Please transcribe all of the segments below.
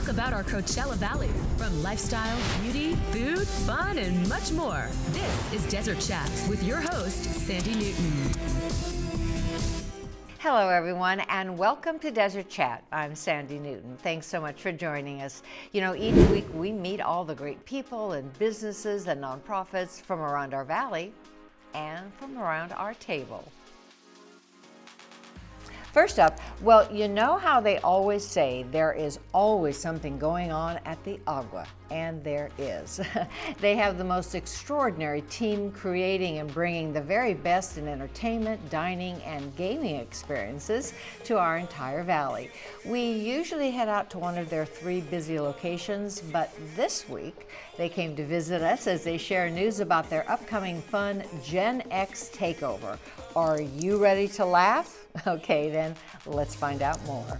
talk about our Coachella Valley, from lifestyle, beauty, food, fun, and much more. This is Desert Chats with your host, Sandy Newton. Hello, everyone, and welcome to Desert Chat. I'm Sandy Newton. Thanks so much for joining us. You know, each week we meet all the great people and businesses and nonprofits from around our valley and from around our table. First up, well, you know how they always say there is always something going on at the Agua, and there is. They have the most extraordinary team creating and bringing the very best in entertainment, dining, and gaming experiences to our entire valley. We usually head out to one of their 3 busy locations, but this week they came to visit us as they share news about their upcoming fun Gen X takeover. Are you ready to laugh? Okay, then let's find out more.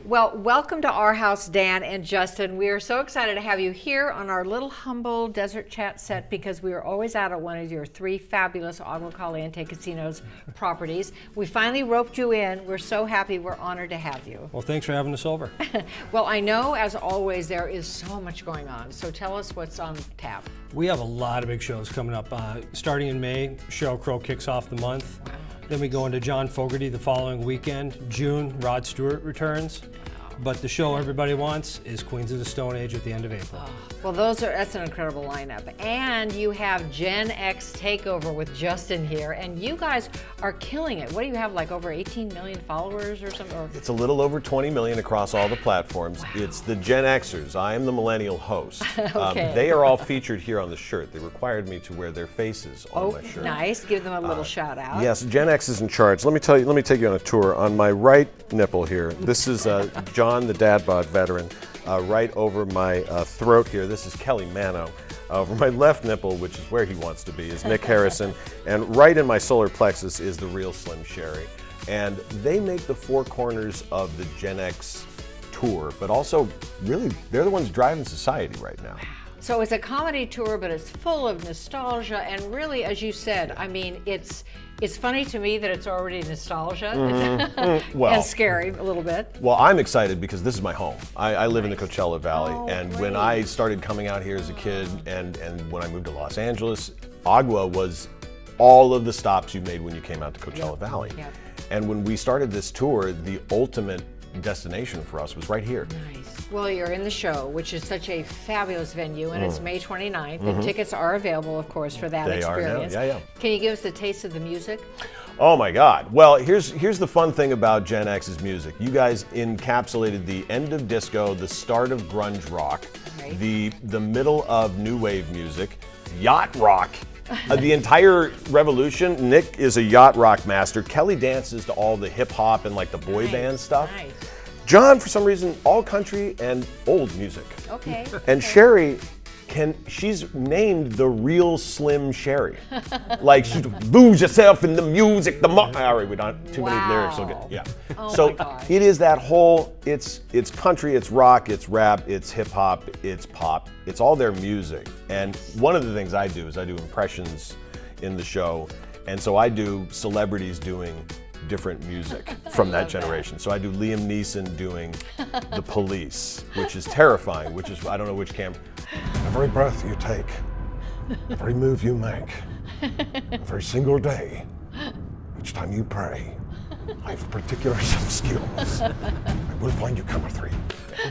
Well, welcome to our house, Dan and Justin. We are so excited to have you here on our little humble Desert Chat set because we are always out at one of your 3 fabulous Agua Caliente casinos properties. We finally roped you in. We're so happy. We're honored to have you. Well, thanks for having us over. Well, I know, as always, there is so much going on. So tell us what's on tap. We have a lot of big shows coming up. Starting in May, Sheryl Crow kicks off the month. Wow. Then we go into John Fogerty the following weekend. June, Rod Stewart returns. But the show everybody wants is Queens of the Stone Age at the end of April. Oh, well, that's an incredible lineup. And you have Gen X Takeover with Justin here, and you guys are killing it. What do you have, like over 18 million followers or something? Or? It's a little over 20 million across all the platforms. Wow. It's the Gen Xers. I am the millennial host. Okay. They are all featured here on the shirt. They required me to wear their faces on my shirt. Nice. Give them a little shout out. Yes, Gen X is in charge. Let me take you on a tour. On my right nipple here, this is John, the dad bod veteran. Right over my throat here, this is Kelly Mano. Over my left nipple, which is where he wants to be, is Nick Harrison. And right in my solar plexus is the real Slim Sherry. And they make the 4 corners of the Gen X tour, but also really, they're the ones driving society right now. So it's a comedy tour, but it's full of nostalgia, and really, as you said, I mean, it's funny to me that it's already nostalgia Well, and scary a little bit. Well, I'm excited because this is my home. I live in the Coachella Valley, and when I started coming out here as a kid, and when I moved to Los Angeles, Agua was all of the stops you made when you came out to Coachella Valley. Yep. And when we started this tour, the ultimate destination for us was right here. Nice. Well, you're in the show, which is such a fabulous venue, and it's May 29th. The tickets are available, of course, for that experience. They are now, yeah. Can you give us a taste of the music? Oh my God. Well, here's the fun thing about Gen X's music. You guys encapsulated the end of disco, the start of grunge rock, right. the middle of new wave music, yacht rock. The entire revolution. Nick is a yacht rock master. Kelly dances to all the hip hop and like the boy band stuff. Nice. John, for some reason, all country and old music. Okay. And Sherry, she's named the real Slim Sherry. Like, she lose yourself in the music. All right, we don't have too many lyrics. Okay, yeah. Oh So my gosh. it is that whole. It's country, it's rock, it's rap, it's hip hop, it's pop. It's all their music. And one of the things I do is I do impressions in the show, and so I do celebrities doing different music from that generation. So I do Liam Neeson doing The Police, which is terrifying, which is, I don't know which camera. Every breath you take, every move you make, every single day, each time you pray, I have particular set of skills. I will find you camera 3.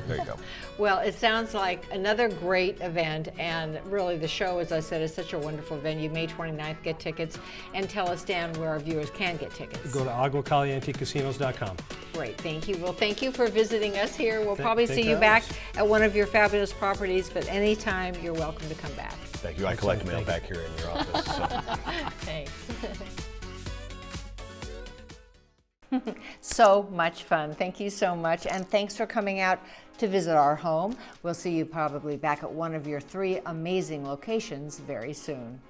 There you go. Well, it sounds like another great event, and really the show, as I said, is such a wonderful venue. May 29th, get tickets, and tell us, Dan, where our viewers can get tickets. Go to aguacalientecasinos.com. Great, thank you. Well, thank you for visiting us here. We'll probably see you back at one of your fabulous properties, but anytime you're welcome to come back. Thank you. I collect mail back here in your office. So. Thanks. So much fun. Thank you so much, and thanks for coming out to visit our home. We'll see you probably back at one of your 3 amazing locations very soon.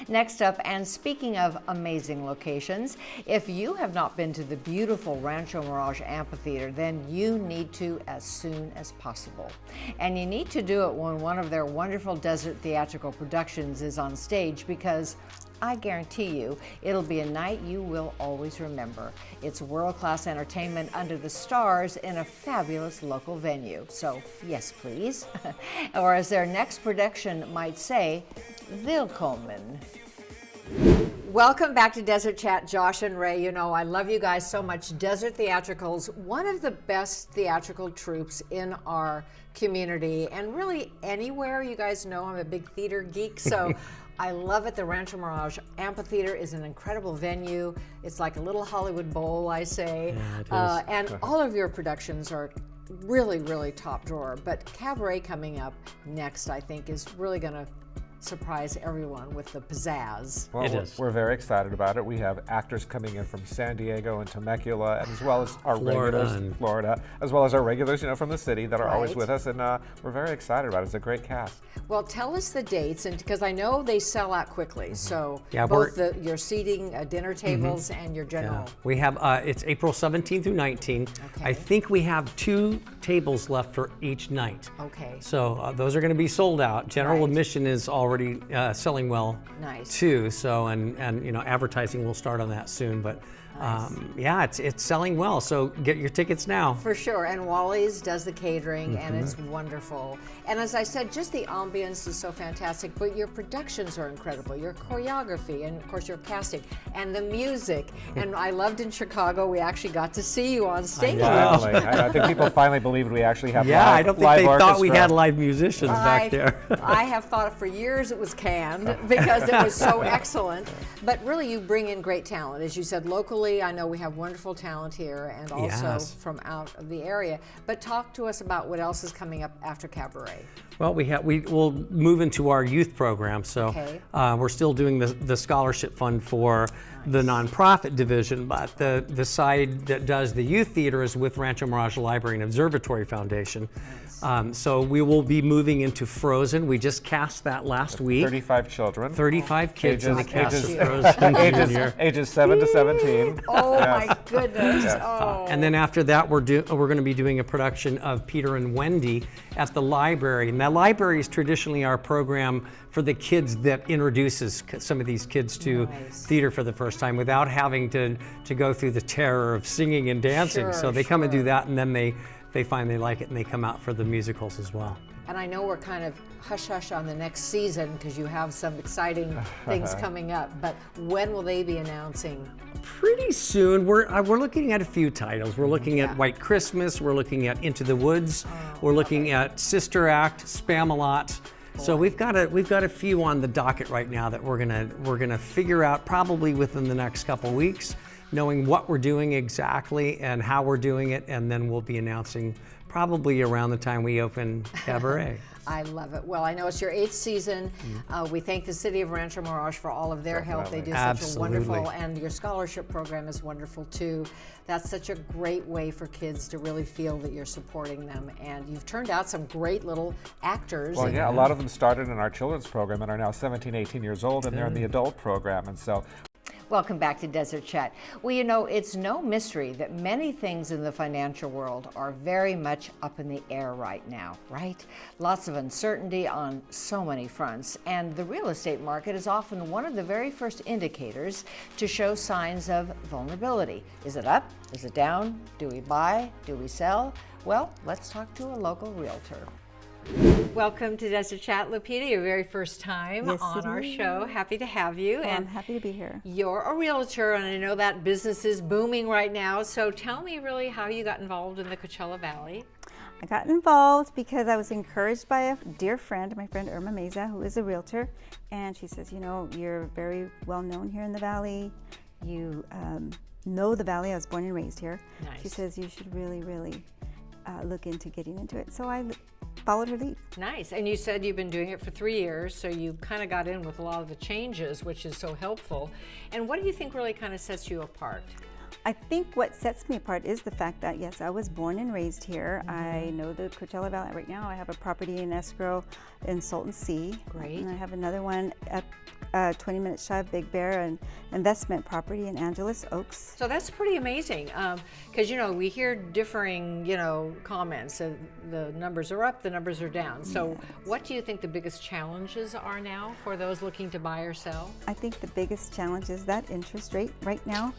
Next up, and speaking of amazing locations, if you have not been to the beautiful Rancho Mirage Amphitheater, then you need to as soon as possible. And you need to do it when one of their wonderful desert theatrical productions is on stage, because I guarantee you it'll be a night you will always remember. It's world-class entertainment under the stars in a fabulous local venue. So, yes, please. Or as their next production might say, willkommen. Welcome back to Desert Chat, Josh and Ray. You know, I love you guys so much. Desert Theatricals, one of the best theatrical troupes in our community and really anywhere. You guys know I'm a big theater geek, so I love it. The Rancho Mirage Amphitheater is an incredible venue. It's like a little Hollywood Bowl, I say. Yeah, it is. And all of your productions are really, really top drawer. But Cabaret coming up next, I think, is really going to surprise everyone with the pizzazz. Well, we're very excited about it. We have actors coming in from San Diego and Temecula, and as well as our regulars, Florida, as well as our regulars, you know, from the city that are always with us, and we're very excited about it. It's a great cast. Well, tell us the dates, and because I know they sell out quickly. So both your seating, dinner tables, and your general. Yeah. We have it's April 17th through 19th. Okay. I think we have 2 tables left for each night. Okay. So those are going to be sold out. General admission is already selling well too. So and you know, advertising will start on that soon, but yeah, it's selling well. So get your tickets now. For sure. And Wally's does the catering, and it's wonderful. And as I said, just the ambience is so fantastic, but your productions are incredible. Your choreography, and of course your casting, and the music. And I loved in Chicago, we actually got to see you on stage. I think people finally believed we actually have I don't think they orchestra. thought we had live musicians back there. I have thought for years it was canned because it was so excellent. But really, you bring in great talent. As you said, locally, I know we have wonderful talent here, and also from out of the area. But talk to us about what else is coming up after Cabaret. Well, we'll move into our youth program. So we're still doing the scholarship fund for the nonprofit division, but the side that does the youth theater is with Rancho Mirage Library and Observatory Foundation. So we will be moving into Frozen. We just cast that last week. 35 children. 35 kids in the cast of Frozen Junior. Ages 7 to 17. Oh my goodness. Oh. And then after that, we're going to be doing a production of Peter and Wendy at the library. And that library is traditionally our program for the kids that introduces some of these kids to theater for the first time without having to go through the terror of singing and dancing. So they come and do that, and then they find they like it, and they come out for the musicals as well. And I know we're kind of hush-hush on the next season because you have some exciting things coming up, but when will they be announcing? Pretty soon. We're looking at a few titles. We're looking at White Christmas, we're looking at Into the Woods, we're looking at Sister Act, Spam-A-Lot. So we've got a few on the docket right now that we're gonna figure out probably within the next couple weeks, knowing what we're doing exactly and how we're doing it, and then we'll be announcing probably around the time we open Cabaret. I love it. Well, I know it's your 8th season. We thank the city of Rancho Mirage for all of their help. They do such a wonderful, and your scholarship program is wonderful too. That's such a great way for kids to really feel that you're supporting them, and you've turned out some great little actors. Well, yeah, a lot of them started in our children's program and are now 17, 18 years old, and they're in the adult program, and so. Welcome back to Desert Chat. Well, you know, it's no mystery that many things in the financial world are very much up in the air right now, right? Lots of uncertainty on so many fronts, and the real estate market is often one of the very first indicators to show signs of vulnerability. Is it up? Is it down? Do we buy? Do we sell? Well, let's talk to a local realtor. Welcome to Desert Chat, Lupita, your very first time on our show. Happy to have you. Well, I'm happy to be here. You're a realtor, and I know that business is booming right now. So tell me really how you got involved in the Coachella Valley. I got involved because I was encouraged by a dear friend, my friend Irma Meza, who is a realtor. And she says, you know, you're very well known here in the Valley. You know the Valley. I was born and raised here. Nice. She says you should really look into getting into it. So I followed her lead. Nice. And you said you've been doing it for 3 years, so you kind of got in with a lot of the changes, which is so helpful. And what do you think really kind of sets you apart? I think what sets me apart is the fact that, yes, I was born and raised here. I know the Coachella Valley. Right now, I have a property in escrow in Salton Sea. Great. And I have another one at 20 minutes shy of Big Bear, an investment property in Angeles Oaks. So that's pretty amazing, because we hear differing, comments. The numbers are up, the numbers are down. So what do you think the biggest challenges are now for those looking to buy or sell? I think the biggest challenge is that interest rate right now.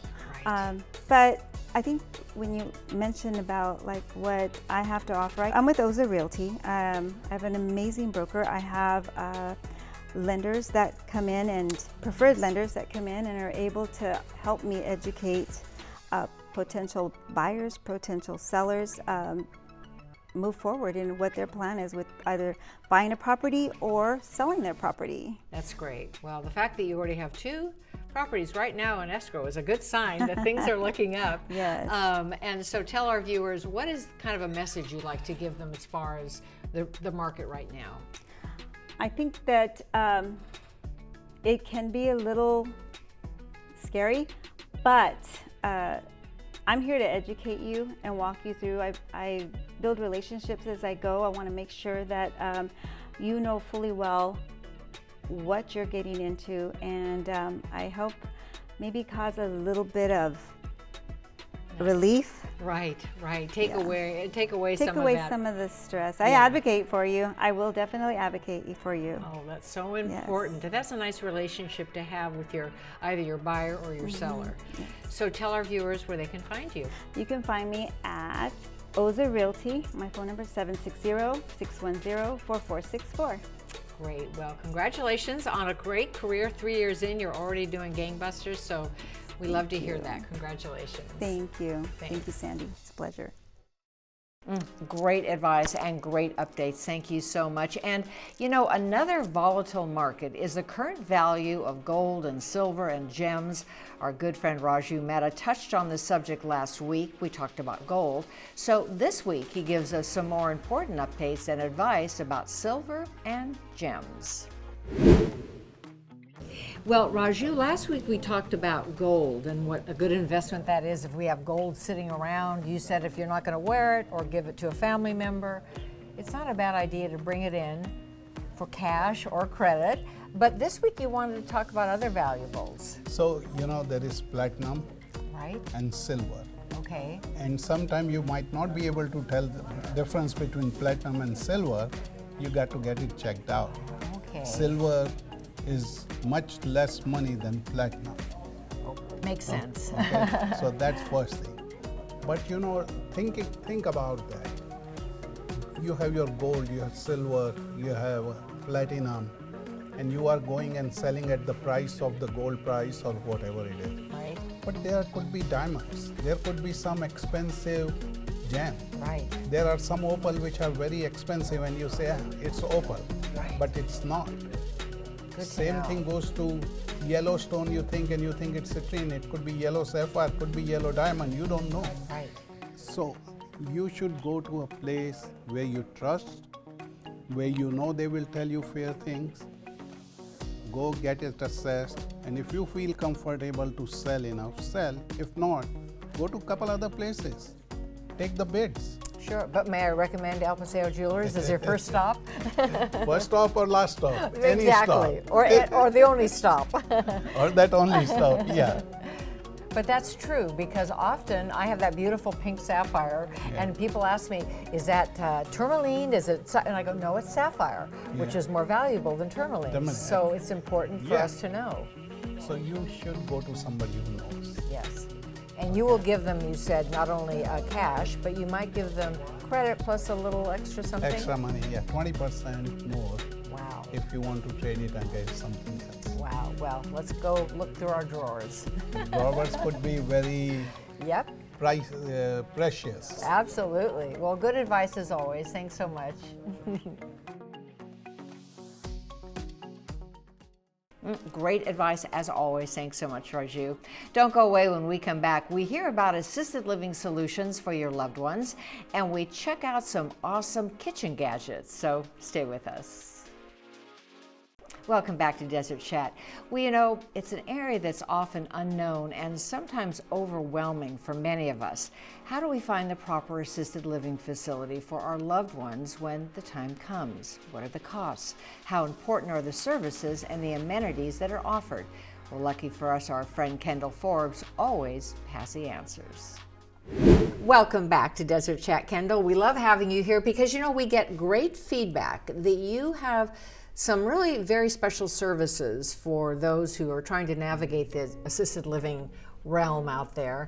Right. But I think when you mention about like what I have to offer, I'm with Oza Realty. I have an amazing broker. I have lenders that come in, and preferred lenders that come in and are able to help me educate potential buyers, potential sellers, move forward in what their plan is with either buying a property or selling their property. That's great. Well, the fact that you already have 2 properties right now in escrow is a good sign that things are looking up. Yes. And so tell our viewers, what is kind of a message you'd like to give them as far as the market right now? I think that it can be a little scary, but I'm here to educate you and walk you through. I build relationships as I go. I want to make sure that you know fully well what you're getting into, and I help maybe cause a little bit of relief. Right. Take away some of that. Some of the stress. I advocate for you. I will definitely advocate for you. Oh, that's so important. Yes. That's a nice relationship to have with either your buyer or your seller. Yes. So tell our viewers where they can find you. You can find me at Oza Realty. My phone number is 760-610-4464. Great. Well, congratulations on a great career. 3 years in, you're already doing gangbusters. So we love to hear that. Congratulations. Thank you. Thank you, Sandy. It's a pleasure. Great advice and great updates. Thank you so much. And another volatile market is the current value of gold and silver and gems. Our good friend Raju Mehta touched on this subject last week. We talked about gold. So this week he gives us some more important updates and advice about silver and gems. Well, Raju, last week we talked about gold and what a good investment that is if we have gold sitting around. You said if you're not going to wear it or give it to a family member, it's not a bad idea to bring it in for cash or credit. But this week you wanted to talk about other valuables. So, there is platinum, right, and silver. Okay. And sometimes you might not be able to tell the difference between platinum and silver. You got to get it checked out. Okay. Silver is much less money than platinum. Makes sense. Okay? So that's first thing. But think about that. You have your gold, you have silver, you have platinum, and you are going and selling at the price of the gold price or whatever it is. Right. But there could be diamonds. There could be some expensive gem. Right. There are some opal which are very expensive and you say it's opal, Right. but it's not. Same thing goes to Yellowstone, you think it's citrine, it could be yellow sapphire, could be yellow diamond, you don't know. Right. So you should go to a place where you trust, where they will tell you fair things. Go get it assessed, and if you feel comfortable to sell enough, sell. If not, go to a couple other places. Take the bids. Sure, but may I recommend El Paseo Jewelers as your first stop? First stop or last stop? Any Exactly, stop. or the only stop. Or that only stop, yeah. But that's true, because often I have that beautiful pink sapphire, and people ask me, is that tourmaline? Is it? And I go, no, it's sapphire, which is more valuable than tourmaline. So it's important for us to know. So you should go to somebody who knows. Yes. And you will give them, you said, not only cash, but you might give them credit plus a little extra something? Extra money, 20% more. Wow. If you want to trade it and get something else. Wow. Well, let's go look through our drawers. Drawers could be very precious. Absolutely. Well, good advice as always. Thanks so much. Great advice as always. Thanks so much, Raju. Don't go away. When we come back, we hear about assisted living solutions for your loved ones, and we check out some awesome kitchen gadgets. So stay with us. Welcome back to Desert Chat. Well, you know, it's an area that's often unknown and sometimes overwhelming for many of us. How do we find the proper assisted living facility for our loved ones when the time comes? What are the costs? How important are the services and the amenities that are offered? Well, lucky for us, our friend Kendall Forbes always has the answers. Welcome back to Desert Chat, Kendall. We love having you here because, you know, we get great feedback that you have some really very special services for those who are trying to navigate the assisted living realm out there.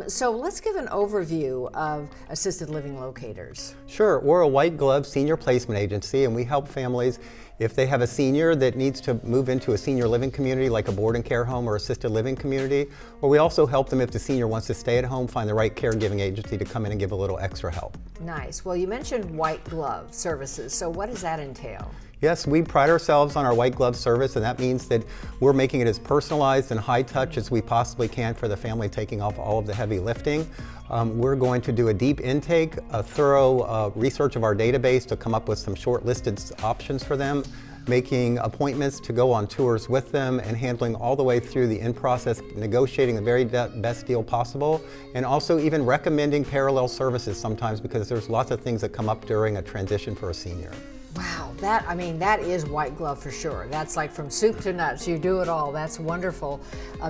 So let's give an overview of assisted living locators. Sure, we're a white glove senior placement agency, and we help families if they have a senior that needs to move into a senior living community like a board and care home or assisted living community, or we also help them if the senior wants to stay at home, find the right caregiving agency to come in and give a little extra help. Nice. Well, you mentioned white glove services, so what does that entail? Yes, we pride ourselves on our white glove service, and that means that we're making it as personalized and high touch as we possibly can for the family, taking off all of the heavy lifting. We're going to do a deep intake, a thorough research of our database to come up with some shortlisted options for them, making appointments to go on tours with them, and handling all the way through the in-process, negotiating the very best deal possible, and also even recommending parallel services sometimes because there's lots of things that come up during a transition for a senior. Wow, that is white glove for sure. That's like from soup to nuts, you do it all. That's wonderful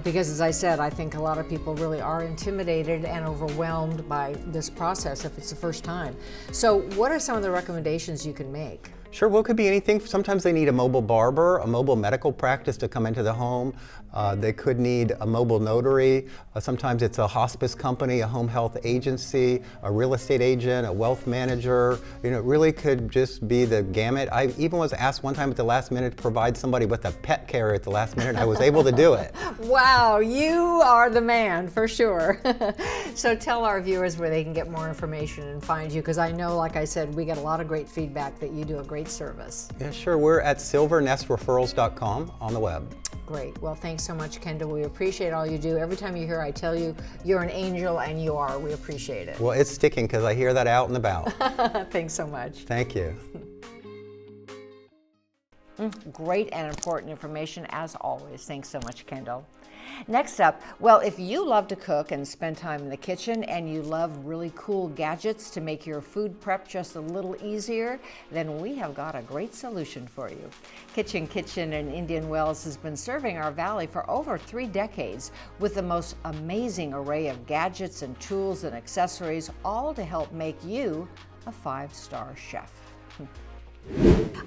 because, as I said, I think a lot of people really are intimidated and overwhelmed by this process if it's the first time. So what are some of the recommendations you can make? Sure, well, it could be anything. Sometimes they need a mobile barber, a mobile medical practice to come into the home. They could need a mobile notary. Sometimes it's a hospice company, a home health agency, a real estate agent, a wealth manager. You know, it really could just be the gamut. I even was asked one time at the last minute to provide somebody with a pet carrier at the last minute, and I was able to do it. Wow, you are the man for sure. So tell our viewers where they can get more information and find you, because I know, like I said, we get a lot of great feedback that you do a great service. Yeah, sure. We're at silvernestreferrals.com on the web. Great. Well, thanks so much, Kendall. We appreciate all you do. Every time you're here, I tell you, you're an angel, and you are. We appreciate it. Well, it's sticking because I hear that out and about. Thanks so much. Thank you. Great and important information as always. Thanks so much, Kendall. Next up, well, if you love to cook and spend time in the kitchen and you love really cool gadgets to make your food prep just a little easier, then we have got a great solution for you. Kitchen in Indian Wells has been serving our valley for over 3 decades with the most amazing array of gadgets and tools and accessories, all to help make you a 5-star chef.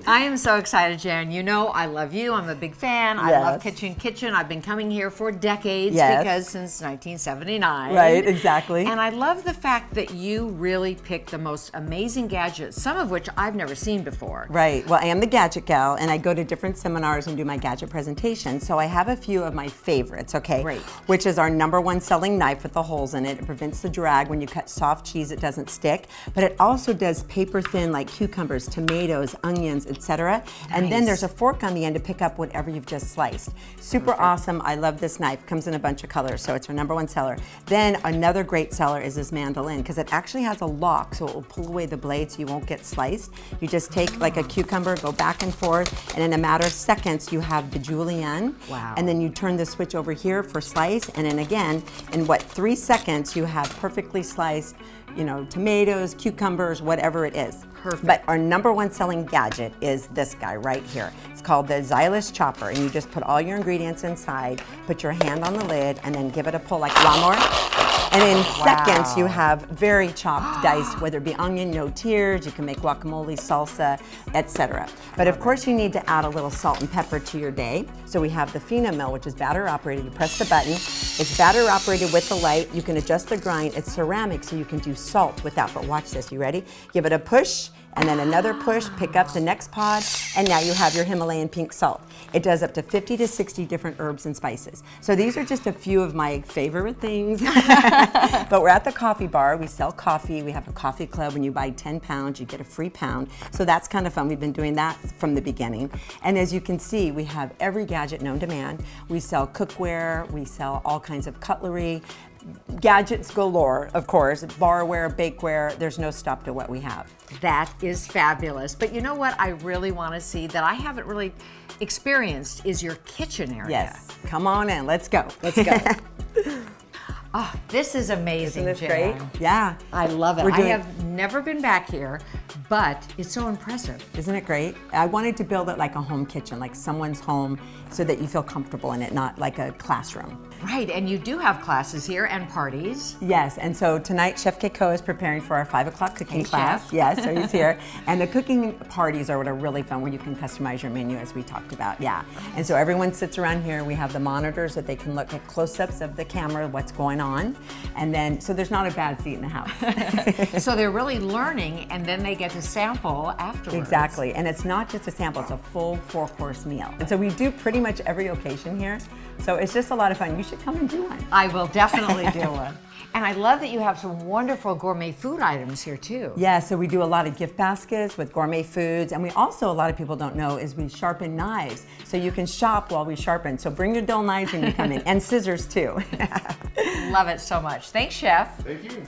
I am so excited, Jan. You know I love you. I'm a big fan. I love Kitchen. I've been coming here for decades because since 1979. Right, exactly. And I love the fact that you really pick the most amazing gadgets, some of which I've never seen before. Right. Well, I am the gadget gal, and I go to different seminars and do my gadget presentations. So I have a few of my favorites, okay? Great. Which is our #1 selling knife with the holes in it. It prevents the drag when you cut soft cheese. It doesn't stick. But it also does paper thin, like cucumbers, tomatoes, onions, etc. And then there's a fork on the end to pick up whatever you've just sliced. Super awesome. I love this knife. Comes in a bunch of colors, so it's our #1 seller. Then another great seller is this mandolin, because it actually has a lock, so it will pull away the blade so you won't get sliced. You just take like a cucumber, go back and forth, and in a matter of seconds you have the julienne. Wow. And then you turn the switch over here for slice, and then again, in 3 seconds you have perfectly sliced, you know, tomatoes, cucumbers, whatever it is. Perfect. But our #1 selling gadget is this guy right here. It's called the Xylus Chopper, and you just put all your ingredients inside, put your hand on the lid, and then give it a pull like a lawnmower. And in seconds, you have very chopped, diced, whether it be onion, no tears, you can make guacamole, salsa, etc. But of course, you need to add a little salt and pepper to your day. So we have the Phenom Mill, which is batter operated. You press the button. It's batter operated with the light. You can adjust the grind. It's ceramic, so you can do salt without. But watch this. You ready? Give it a push, and then another push, pick up the next pod, and now you have your Himalayan pink salt. It does up to 50 to 60 different herbs and spices. So these are just a few of my favorite things. But we're at the coffee bar. We sell coffee. We have a coffee club. When you buy 10 pounds, you get a free pound. So that's kind of fun. We've been doing that from the beginning. And as you can see, we have every gadget known to man. We sell cookware. We sell all kinds of cutlery. Gadgets galore, of course, barware, bakeware, there's no stop to what we have. That is fabulous. But you know what I really want to see that I haven't really Experienced is your kitchen area. Yes. Come on in. Let's go. Let's go. Oh, this is amazing, Isn't this Jan. great? Yeah. I love it. We're I doing- have never been back here, but it's so impressive. Isn't it great? I wanted to build it like a home kitchen, like someone's home, so that you feel comfortable in it, not like a classroom. Right, and you do have classes here and parties. Yes, and so tonight Chef Keiko is preparing for our 5 o'clock cooking Hey, class. Chef. Yes, so he's here. And the cooking parties are what are really fun, where you can customize your menu, as we talked about. Yeah, and so everyone sits around here. We have the monitors that they can look at close-ups of the camera, what's going on, and then so there's not a bad seat in the house. So they're really learning, and then they get to sample afterwards. Exactly, and it's not just a sample, it's a full 4-course meal. And so we do pretty much every occasion here, so it's just a lot of fun. You should come and do one. I will definitely do one. And I love that you have some wonderful gourmet food items here too. Yeah, so we do a lot of gift baskets with gourmet foods, and we also, a lot of people don't know, is we sharpen knives, so you can shop while we sharpen. So bring your dull knives when you come in, and scissors too. Love it so much. Thanks, Chef. Thank you.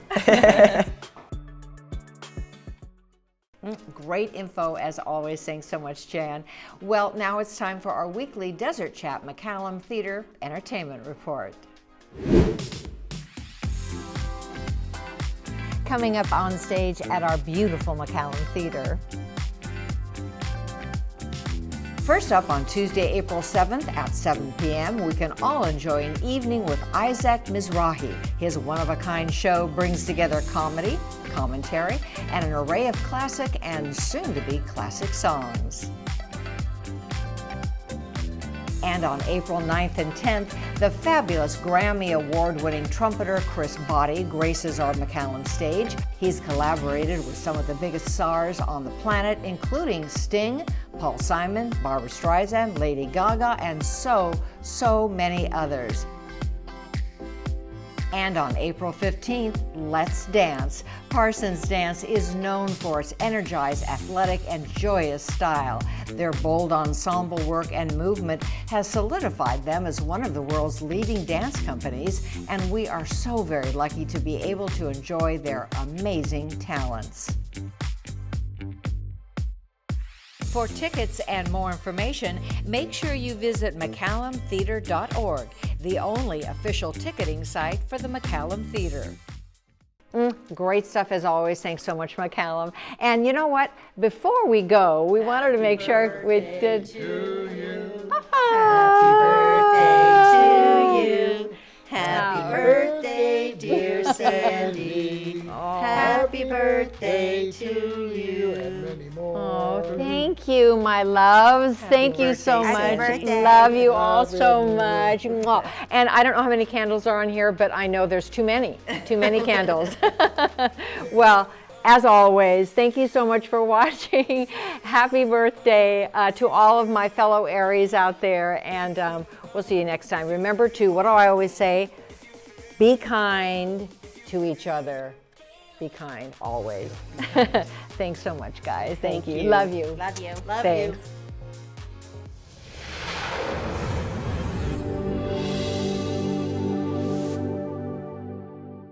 Great info as always. Thanks so much, Jan. Well, now it's time for our weekly Desert Chat McCallum Theater Entertainment Report. Coming up on stage at our beautiful McCallum Theater. First up on Tuesday, April 7th at 7 p.m., we can all enjoy an evening with Isaac Mizrahi. His one-of-a-kind show brings together comedy, commentary, and an array of classic and soon-to-be classic songs. And on April 9th and 10th, the fabulous Grammy Award-winning trumpeter Chris Botti graces our McCallum stage. He's collaborated with some of the biggest stars on the planet, including Sting, Paul Simon, Barbra Streisand, Lady Gaga, and so many others. And on April 15th, Let's Dance. Parsons Dance is known for its energized, athletic, and joyous style. Their bold ensemble work and movement has solidified them as one of the world's leading dance companies, and we are so very lucky to be able to enjoy their amazing talents. For tickets and more information, make sure you visit McCallumTheater.org, the only official ticketing site for the McCallum Theater. Great stuff as always. Thanks so much, McCallum. And you know what? Before we go, we wanted to make sure we did. Happy birthday to you. Happy birthday, dear Sandy. Happy birthday to you and many more. Oh, thank you, my loves. Thank you so much. Love you all so much. Mwah. And I don't know how many candles are on here, but I know there's too many candles. Well, as always, thank you so much for watching. Happy birthday to all of my fellow Aries out there, and we'll see you next time. Remember to, what do I always say? Be kind to each other. Be kind always. Thanks so much, guys. Thank you. Love you. Love you. Love Thanks. you.